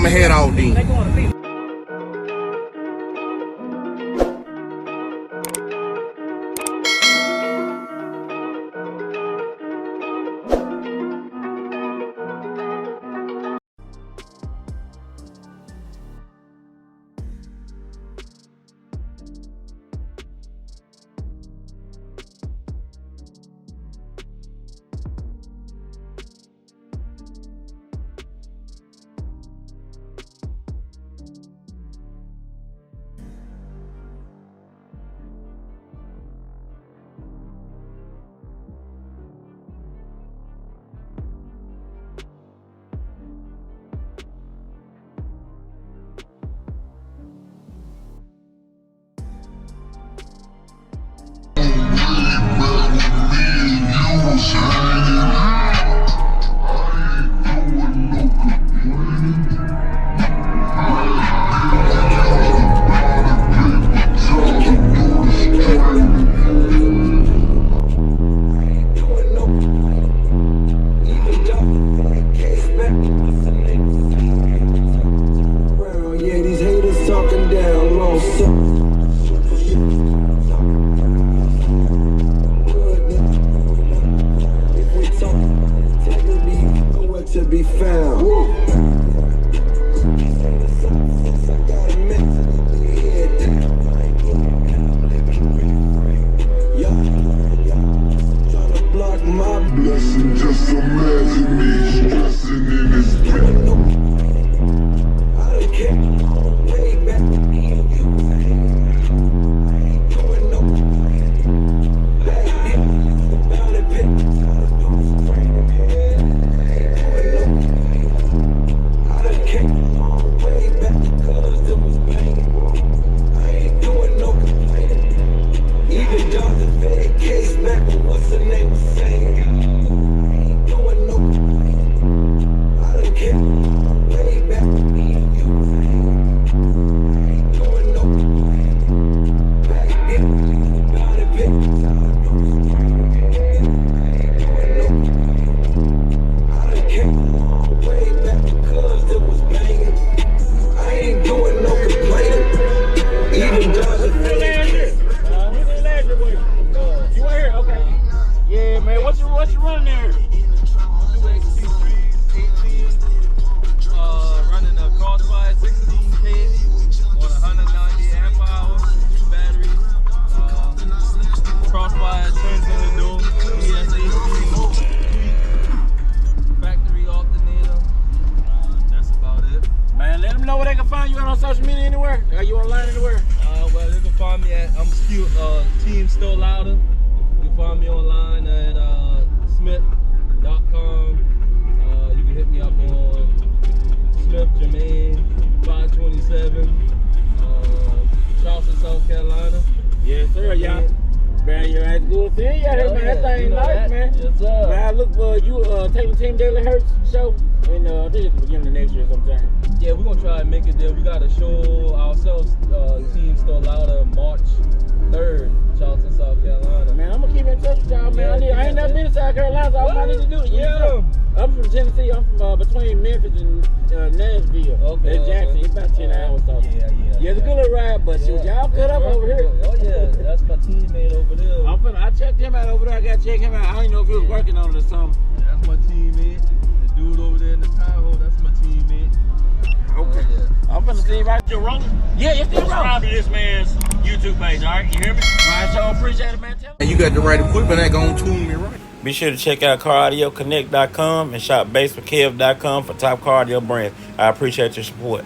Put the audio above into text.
I'ma head out then. What you running there? Running a Crossfire 16K on 190 amp hour battery. Crossfire turns into doom. ESAC factory alternator. That's about it. Man, let them know where they can find you on social media anywhere. Are you online anywhere? Well, you can find me at Team Still Louder. You can find me online at smith.com. You can hit me up on Smith Jermaine 527, Charleston, South Carolina. Yes, sir, y'all. Man, you're at good to see you here, man. That thing nice, man. Yes, sir. Man, I look for you taking Team Daily Hertz show, and I think it's the beginning of next year sometime. Yeah, we're gonna try and make it there. We got a show ourselves, Team Still Louder, March 3rd, Charleston, South Carolina. Man, I'm gonna keep in touch with y'all, man. I ain't never been to South Carolina, so all I need to do is Yeah. I'm from Tennessee. I'm from between Memphis and Nashville. Okay. And Jackson. It's about 10 hours. So. Yeah, it's a good little ride, but shoot, y'all cut up over here. Oh yeah, that's my teammate over there. I checked him out over there. I gotta check him out. I don't even know if he was working on it or something. That's my teammate. The dude over there in the Tahoe, that's my teammate. Okay. I'm finna see right. Still rolling? Yeah, it's still rolling. Subscribe to this man's YouTube page, all right? You hear me? I sure appreciate it, man. And you got the right equipment that gonna tune me right. Be sure to check out CarAudioConnect.com and shop BASSWITHKEV.com for top car audio brands. I appreciate your support.